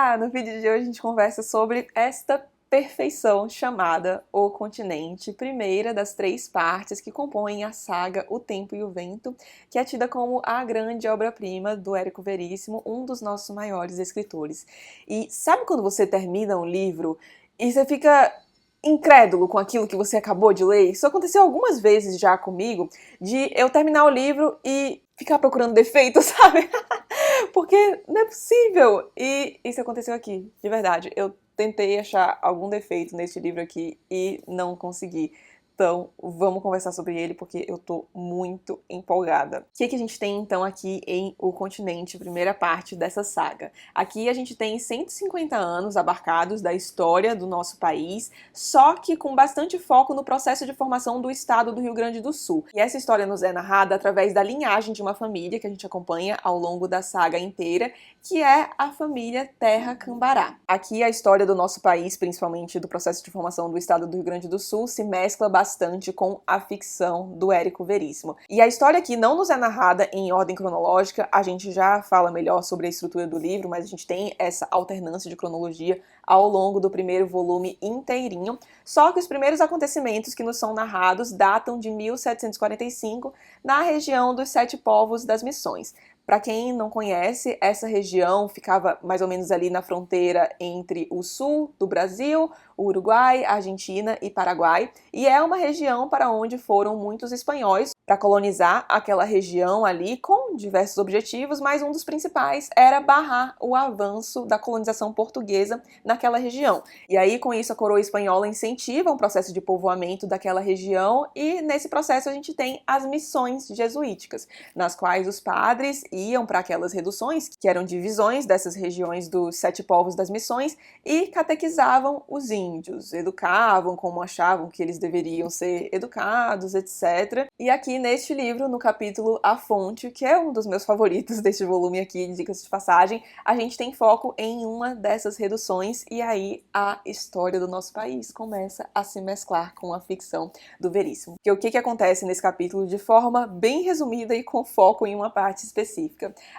Olá! No vídeo de hoje a gente conversa sobre esta perfeição chamada O Continente, primeira das 3 partes que compõem a saga O Tempo e o Vento, que é tida como a grande obra-prima do Érico Veríssimo, um dos nossos maiores escritores. E sabe quando você termina um livro e você fica incrédulo com aquilo que você acabou de ler? Isso aconteceu algumas vezes já comigo, de eu terminar o livro e ficar procurando defeitos, sabe? Porque não é possível! E isso aconteceu aqui, de verdade. Eu tentei achar algum defeito nesse livro aqui e não consegui. Então, vamos conversar sobre ele porque eu tô muito empolgada. O que a gente tem então aqui em O Continente, primeira parte dessa saga? Aqui a gente tem 150 anos abarcados da história do nosso país, só que com bastante foco no processo de formação do estado do Rio Grande do Sul. E essa história nos é narrada através da linhagem de uma família que a gente acompanha ao longo da saga inteira, que é a família Terra Cambará. Aqui a história do nosso país, principalmente do processo de formação do estado do Rio Grande do Sul, se mescla bastante com a ficção do Érico Veríssimo. E a história aqui não nos é narrada em ordem cronológica, a gente já fala melhor sobre a estrutura do livro, mas a gente tem essa alternância de cronologia ao longo do primeiro volume inteirinho, só que os primeiros acontecimentos que nos são narrados datam de 1745, na região dos 7 Povos das Missões. Para quem não conhece, essa região ficava mais ou menos ali na fronteira entre o sul do Brasil, o Uruguai, Argentina e Paraguai, e é uma região para onde foram muitos espanhóis para colonizar aquela região ali com diversos objetivos, mas um dos principais era barrar o avanço da colonização portuguesa naquela região. E aí, com isso, a coroa espanhola incentiva um processo de povoamento daquela região e nesse processo a gente tem as missões jesuíticas, nas quais os padres iam para aquelas reduções, que eram divisões dessas regiões dos 7 povos das missões, e catequizavam os índios, educavam como achavam que eles deveriam ser educados, etc. E aqui neste livro, no capítulo A Fonte, que é um dos meus favoritos deste volume aqui, dicas de passagem, a gente tem foco em uma dessas reduções e aí a história do nosso país começa a se mesclar com a ficção do Veríssimo. O que acontece nesse capítulo de forma bem resumida e com foco em uma parte específica?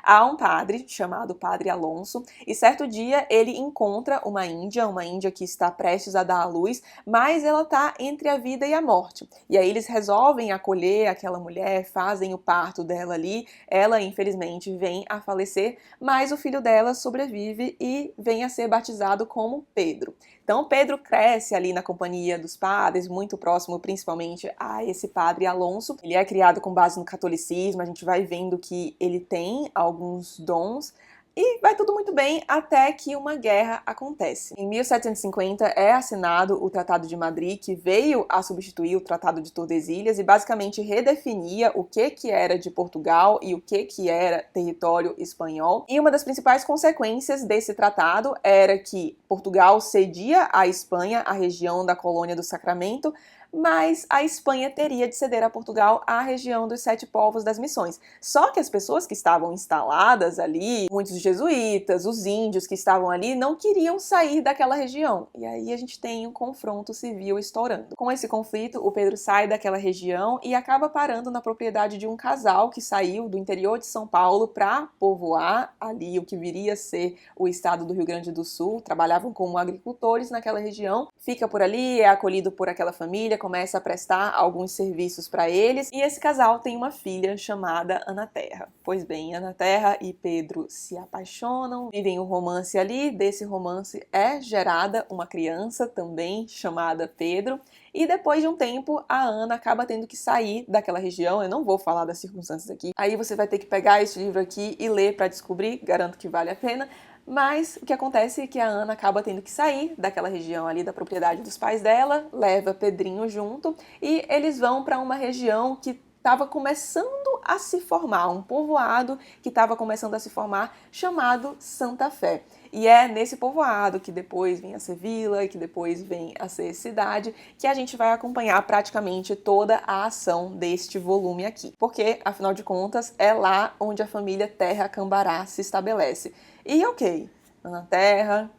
Há um padre chamado Padre Alonso e certo dia ele encontra uma índia que está prestes a dar à luz, mas ela está entre a vida e a morte. E aí eles resolvem acolher aquela mulher, fazem o parto dela ali, ela infelizmente vem a falecer, mas o filho dela sobrevive e vem a ser batizado como Pedro. Então Pedro cresce ali na companhia dos padres, muito próximo principalmente a esse Padre Alonso. Ele é criado com base no catolicismo, a gente vai vendo que ele tem alguns dons, e vai tudo muito bem até que uma guerra acontece. Em 1750 é assinado o Tratado de Madrid, que veio a substituir o Tratado de Tordesilhas e basicamente redefinia o que era de Portugal e o que era território espanhol. E uma das principais consequências desse tratado era que Portugal cedia à Espanha a região da Colônia do Sacramento, mas a Espanha teria de ceder a Portugal a região dos 7 povos das missões. Só que as pessoas que estavam instaladas ali, muitos jesuítas, os índios que estavam ali, não queriam sair daquela região. E aí a gente tem um confronto civil estourando. Com esse conflito, o Pedro sai daquela região e acaba parando na propriedade de um casal que saiu do interior de São Paulo para povoar ali o que viria a ser o estado do Rio Grande do Sul. Trabalhavam como agricultores naquela região. Fica por ali, é acolhido por aquela família, começa a prestar alguns serviços para eles, e esse casal tem uma filha chamada Ana Terra. Pois bem, Ana Terra e Pedro se apaixonam, vivem um romance ali, desse romance é gerada uma criança também chamada Pedro, e depois de um tempo a Ana acaba tendo que sair daquela região. Eu não vou falar das circunstâncias aqui, aí você vai ter que pegar esse livro aqui e ler para descobrir, garanto que vale a pena. Mas o que acontece é que a Ana acaba tendo que sair daquela região ali da propriedade dos pais dela, leva Pedrinho junto e eles vão para uma região que estava começando a se formar, um povoado que estava começando a se formar chamado Santa Fé. E é nesse povoado, que depois vem a ser vila e que depois vem a ser cidade, que a gente vai acompanhar praticamente toda a ação deste volume aqui. Porque, afinal de contas, é lá onde a família Terra Cambará se estabelece. E ok, Ana Terra,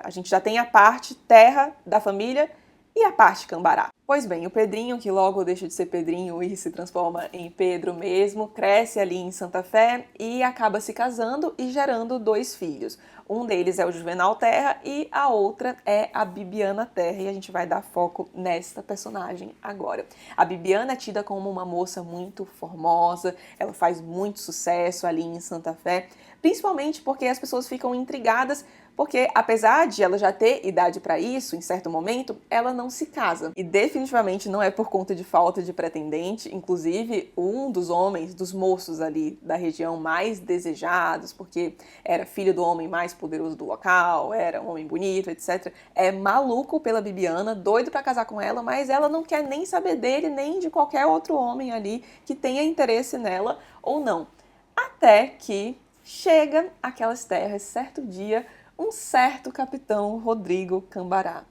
a gente já tem a parte Terra da família e a parte Cambará. Pois bem, o Pedrinho, que logo deixa de ser Pedrinho e se transforma em Pedro mesmo, cresce ali em Santa Fé e acaba se casando e gerando 2 filhos. Um deles é o Juvenal Terra e a outra é a Bibiana Terra, e a gente vai dar foco nesta personagem agora. A Bibiana é tida como uma moça muito formosa, ela faz muito sucesso ali em Santa Fé, principalmente porque as pessoas ficam intrigadas porque, apesar de ela já ter idade para isso, em certo momento, ela não se casa. E definitivamente não é por conta de falta de pretendente. Inclusive, um dos homens, dos moços ali da região mais desejados, porque era filho do homem mais poderoso do local, era um homem bonito, etc., é maluco pela Bibiana, doido para casar com ela, mas ela não quer nem saber dele, nem de qualquer outro homem ali que tenha interesse nela ou não. Até que chega àquelas terras, certo dia, um certo capitão Rodrigo Cambará.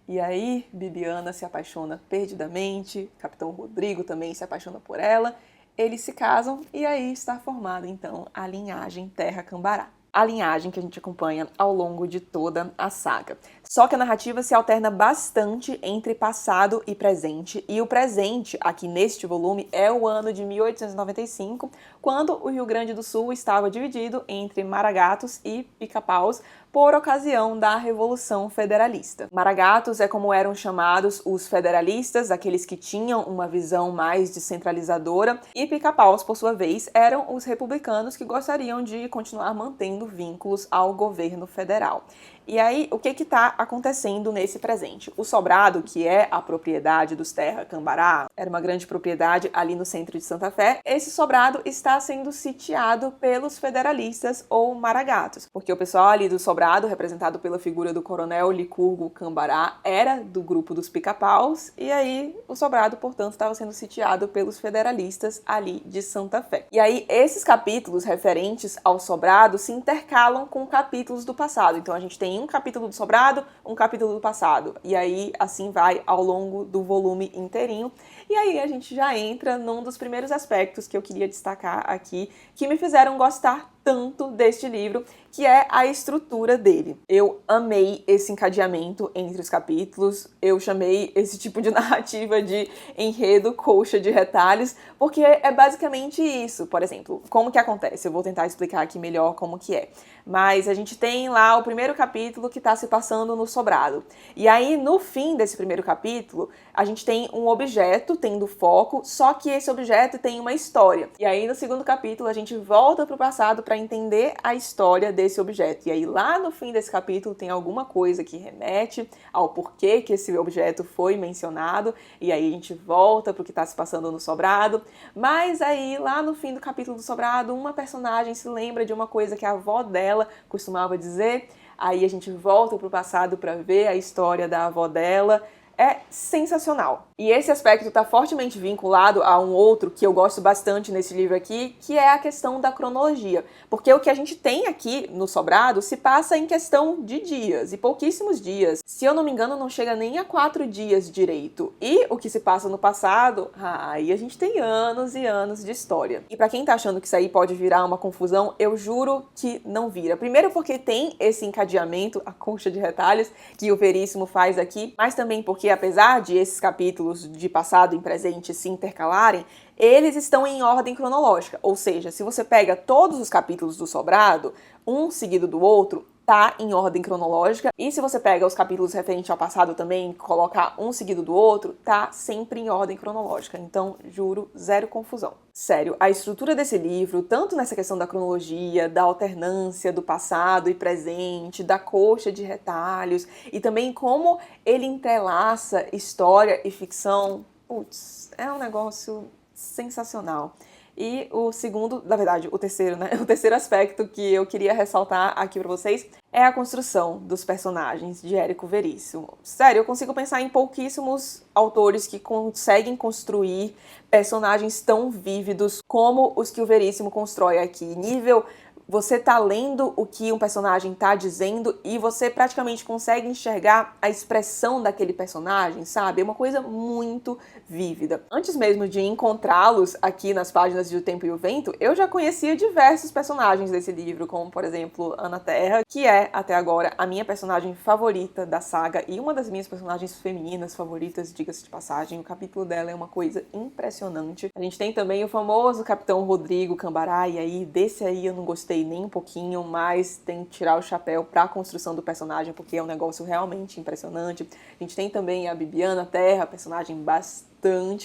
E aí, Bibiana se apaixona perdidamente, capitão Rodrigo também se apaixona por ela, eles se casam e aí está formada então a linhagem Terra Cambará. A linhagem que a gente acompanha ao longo de toda a saga. Só que a narrativa se alterna bastante entre passado e presente, e o presente, aqui neste volume, é o ano de 1895, quando o Rio Grande do Sul estava dividido entre Maragatos e Pica-Paus, por ocasião da Revolução Federalista. Maragatos é como eram chamados os federalistas, aqueles que tinham uma visão mais descentralizadora, e Pica-Paus, por sua vez, eram os republicanos que gostariam de continuar mantendo vínculos ao governo federal. E aí, o que está acontecendo nesse presente? O sobrado, que é a propriedade dos Terra Cambará, era uma grande propriedade ali no centro de Santa Fé, esse sobrado está sendo sitiado pelos federalistas ou maragatos, porque o pessoal ali do sobrado, representado pela figura do coronel Licurgo Cambará, era do grupo dos Pica-Paus, e aí o sobrado, portanto, estava sendo sitiado pelos federalistas ali de Santa Fé. E aí, esses capítulos referentes ao sobrado se intercalam com capítulos do passado. Então, a gente tem um capítulo do sobrado, um capítulo do passado. E aí, assim vai ao longo do volume inteirinho. E aí, a gente já entra num dos primeiros aspectos que eu queria destacar aqui, que me fizeram gostar tanto deste livro, que é a estrutura dele. Eu amei esse encadeamento entre os capítulos, eu chamei esse tipo de narrativa de enredo colcha de retalhos, porque é basicamente isso. Por exemplo, como que acontece? Eu vou tentar explicar aqui melhor como que é. Mas a gente tem lá o primeiro capítulo que está se passando no sobrado. E aí, no fim desse primeiro capítulo, a gente tem um objeto tendo foco, só que esse objeto tem uma história. E aí, no segundo capítulo, a gente volta para o passado para entender a história desse objeto. E aí, lá no fim desse capítulo, tem alguma coisa que remete ao porquê que esse objeto foi mencionado. E aí, a gente volta para o que está se passando no sobrado. Mas aí, lá no fim do capítulo do sobrado, uma personagem se lembra de uma coisa que a avó dela costumava dizer. Aí a gente volta para o passado para ver a história da avó dela. É sensacional. E esse aspecto está fortemente vinculado a um outro que eu gosto bastante nesse livro aqui, que é a questão da cronologia. Porque o que a gente tem aqui no sobrado se passa em questão de dias, e pouquíssimos dias. Se eu não me engano, não chega nem a 4 dias direito. E o que se passa no passado, aí a gente tem anos e anos de história. E para quem tá achando que isso aí pode virar uma confusão, eu juro que não vira. Primeiro porque tem esse encadeamento, a colcha de retalhos, que o Veríssimo faz aqui, mas também porque apesar de esses capítulos de passado e presente se intercalarem, eles estão em ordem cronológica. Ou seja, se você pega todos os capítulos do sobrado, um seguido do outro, tá em ordem cronológica. E se você pega os capítulos referentes ao passado também, colocar um seguido do outro, tá sempre em ordem cronológica. Então, juro, zero confusão. Sério, a estrutura desse livro, tanto nessa questão da cronologia, da alternância do passado e presente, da colcha de retalhos, e também como ele entrelaça história e ficção, putz, é um negócio sensacional. E o segundo, na verdade, o terceiro, né? O terceiro aspecto que eu queria ressaltar aqui pra vocês é a construção dos personagens de Érico Veríssimo. Sério, eu consigo pensar em pouquíssimos autores que conseguem construir personagens tão vívidos como os que o Veríssimo constrói aqui. Nível, você tá lendo o que um personagem tá dizendo e você praticamente consegue enxergar a expressão daquele personagem, sabe? É uma coisa muito vívida. Antes mesmo de encontrá-los aqui nas páginas de O Tempo e o Vento, eu já conhecia diversos personagens desse livro, como, por exemplo, Ana Terra, que é, até agora, a minha personagem favorita da saga e uma das minhas personagens femininas favoritas, diga-se de passagem. O capítulo dela é uma coisa impressionante. A gente tem também o famoso Capitão Rodrigo Cambará, e aí, desse aí eu não gostei gostei nem um pouquinho, mas tem que tirar o chapéu para a construção do personagem, porque é um negócio realmente impressionante. A gente tem também a Bibiana Terra, personagem bastante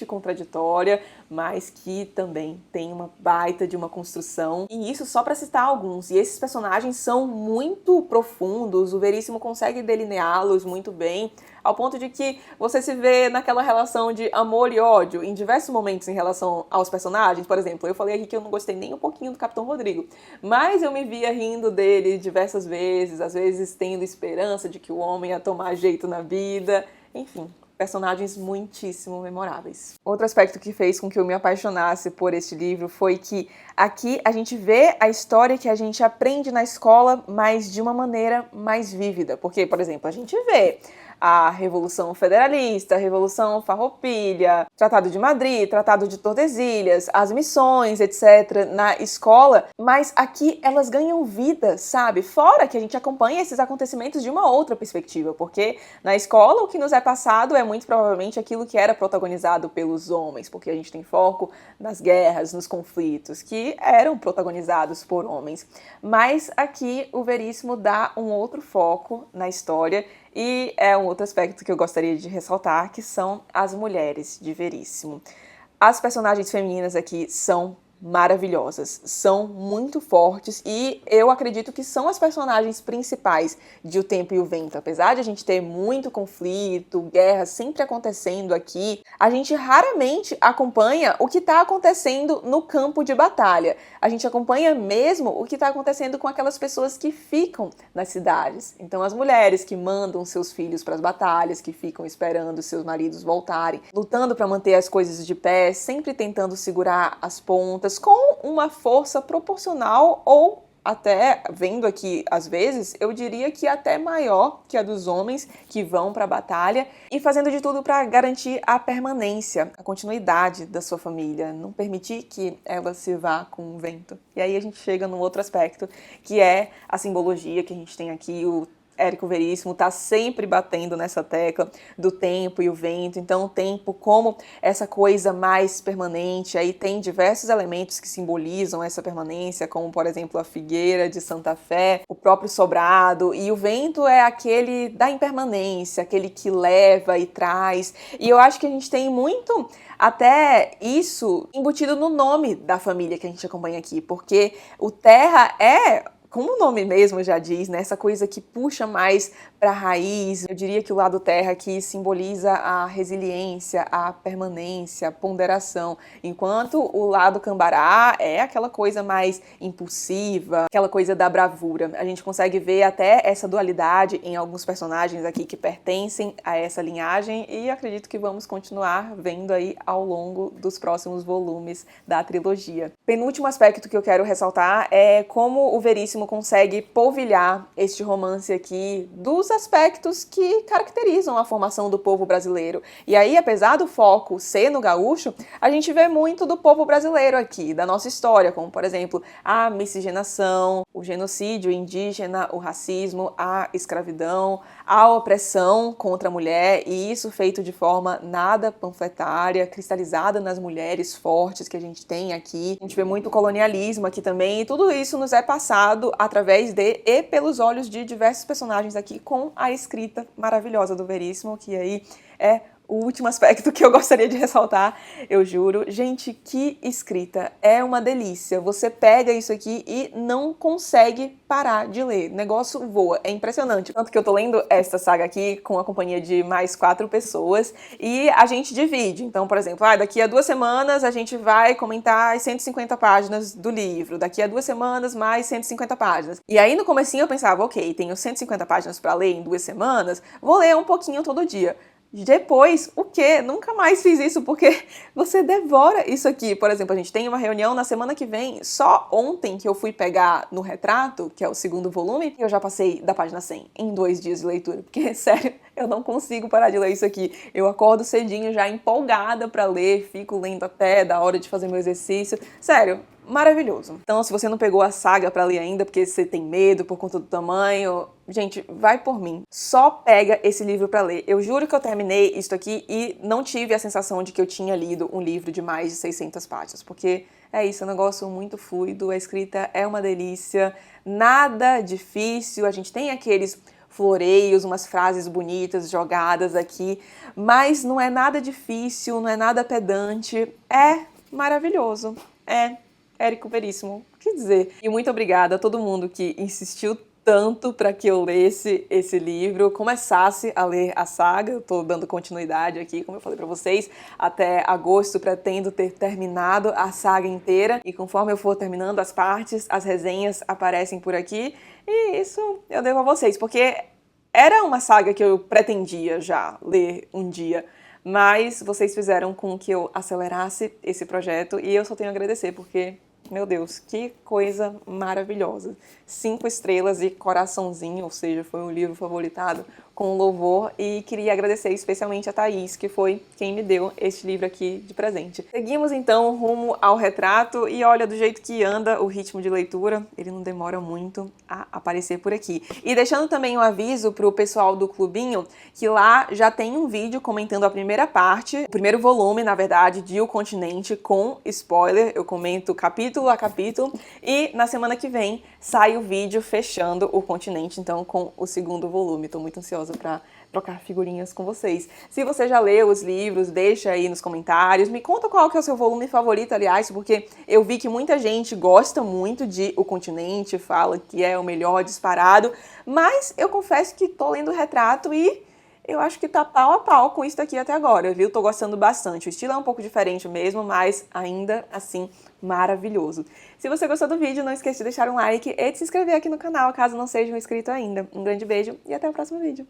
contraditória, mas que também tem uma baita de uma construção. E isso só para citar alguns. E esses personagens são muito profundos, o Veríssimo consegue delineá-los muito bem, ao ponto de que você se vê naquela relação de amor e ódio em diversos momentos em relação aos personagens. Por exemplo, eu falei aqui que eu não gostei nem um pouquinho do Capitão Rodrigo, mas eu me via rindo dele diversas vezes, às vezes tendo esperança de que o homem ia tomar jeito na vida, enfim. Personagens muitíssimo memoráveis. Outro aspecto que fez com que eu me apaixonasse por este livro foi que aqui a gente vê a história que a gente aprende na escola, mas de uma maneira mais vívida. Porque, por exemplo, a gente vê a Revolução Federalista, a Revolução Farroupilha, Tratado de Madrid, Tratado de Tordesilhas, as missões, etc., na escola, mas aqui elas ganham vida, sabe? Fora que a gente acompanha esses acontecimentos de uma outra perspectiva, porque na escola o que nos é passado é muito provavelmente aquilo que era protagonizado pelos homens, porque a gente tem foco nas guerras, nos conflitos, que eram protagonizados por homens. Mas aqui o Veríssimo dá um outro foco na história. E é um outro aspecto que eu gostaria de ressaltar, que são as mulheres de Veríssimo. As personagens femininas aqui são maravilhosas, são muito fortes e eu acredito que são as personagens principais de O Tempo e o Vento. Apesar de a gente ter muito conflito, guerra sempre acontecendo aqui, a gente raramente acompanha o que está acontecendo no campo de batalha. A gente acompanha mesmo o que está acontecendo com aquelas pessoas que ficam nas cidades. Então as mulheres que mandam seus filhos para as batalhas, que ficam esperando seus maridos voltarem, lutando para manter as coisas de pé, sempre tentando segurar as pontas, com uma força proporcional ou até, vendo aqui às vezes, eu diria que até maior que a dos homens que vão para a batalha e fazendo de tudo para garantir a permanência, a continuidade da sua família, não permitir que ela se vá com o vento. E aí a gente chega num outro aspecto, que é a simbologia que a gente tem aqui, o Érico Veríssimo está sempre batendo nessa tecla do tempo e o vento. Então o tempo como essa coisa mais permanente, aí tem diversos elementos que simbolizam essa permanência, como por exemplo a figueira de Santa Fé, o próprio sobrado, e o vento é aquele da impermanência, aquele que leva e traz. E eu acho que a gente tem muito até isso embutido no nome da família que a gente acompanha aqui, porque o Terra é, como o nome mesmo já diz, né, essa coisa que puxa mais para a raiz. Eu diria que o lado terra aqui simboliza a resiliência, a permanência, a ponderação, enquanto o lado cambará é aquela coisa mais impulsiva, aquela coisa da bravura. A gente consegue ver até essa dualidade em alguns personagens aqui que pertencem a essa linhagem e acredito que vamos continuar vendo aí ao longo dos próximos volumes da trilogia. Penúltimo aspecto que eu quero ressaltar é como o Veríssimo consegue polvilhar este romance aqui dos aspectos que caracterizam a formação do povo brasileiro. E aí, apesar do foco ser no gaúcho, a gente vê muito do povo brasileiro aqui, da nossa história, como, por exemplo, a miscigenação, o genocídio indígena, o racismo, a escravidão, a opressão contra a mulher, e isso feito de forma nada panfletária, cristalizada nas mulheres fortes que a gente tem aqui. A gente vê muito colonialismo aqui também, e tudo isso nos é passado através de e pelos olhos de diversos personagens aqui, com a escrita maravilhosa do Veríssimo, que aí é o último aspecto que eu gostaria de ressaltar, eu juro. Gente, que escrita! É uma delícia. Você pega isso aqui e não consegue parar de ler. O negócio voa, é impressionante. Tanto que eu tô lendo esta saga aqui com a companhia de mais 4 pessoas e a gente divide. Então, por exemplo, daqui a 2 semanas a gente vai comentar as 150 páginas do livro. Daqui a 2 semanas, mais 150 páginas. E aí, no comecinho, eu pensava, ok, tenho 150 páginas para ler em 2 semanas, vou ler um pouquinho todo dia. Depois, o quê? Nunca mais fiz isso, porque você devora isso aqui. Por exemplo, a gente tem uma reunião na semana que vem. Só ontem que eu fui pegar no Retrato, que é o 2º volume, eu já passei da página 100 em 2 dias de leitura. Porque, sério, eu não consigo parar de ler isso aqui. Eu acordo cedinho, já empolgada pra ler, fico lendo até da hora de fazer meu exercício. Sério, maravilhoso. Então, se você não pegou a saga pra ler ainda, porque você tem medo por conta do tamanho, gente, vai por mim. Só pega esse livro pra ler. Eu juro que eu terminei isso aqui e não tive a sensação de que eu tinha lido um livro de mais de 600 páginas, porque É isso, é um negócio muito fluido, a escrita é uma delícia, nada difícil, a gente tem aqueles floreios, umas frases bonitas jogadas aqui, mas não é nada difícil, não é nada pedante, é maravilhoso, é Érico Veríssimo, o que dizer? E muito obrigada a todo mundo que insistiu tanto para que eu lesse esse livro, começasse a ler a saga. Eu tô dando continuidade aqui, como eu falei para vocês, até agosto pretendo ter terminado a saga inteira, e conforme eu for terminando as partes, as resenhas aparecem por aqui, e isso eu devo a vocês, porque era uma saga que eu pretendia já ler um dia, mas vocês fizeram com que eu acelerasse esse projeto, e eu só tenho a agradecer, porque meu Deus, que coisa maravilhosa. 5 estrelas e coraçãozinho, ou seja, foi um livro favoritado com louvor, e queria agradecer especialmente a Thaís, que foi quem me deu este livro aqui de presente. Seguimos então rumo ao retrato, e olha, do jeito que anda o ritmo de leitura, ele não demora muito a aparecer por aqui. E deixando também um aviso pro pessoal do clubinho, que lá já tem um vídeo comentando a primeira parte, o primeiro volume, na verdade, de O Continente, com spoiler. Eu comento capítulo a capítulo, e na semana que vem sai o vídeo fechando O Continente, então, com o segundo volume. Tô muito ansiosa para trocar figurinhas com vocês. Se você já leu os livros, deixa aí nos comentários. Me conta qual que é o seu volume favorito, aliás, porque eu vi que muita gente gosta muito de O Continente, fala que é o melhor disparado, mas eu confesso que tô lendo o Retrato e eu acho que tá pau a pau com isso daqui até agora, viu? Tô gostando bastante. O estilo é um pouco diferente mesmo, mas ainda assim maravilhoso. Se você gostou do vídeo, não esqueça de deixar um like e de se inscrever aqui no canal, caso não seja inscrito ainda. Um grande beijo e até o próximo vídeo.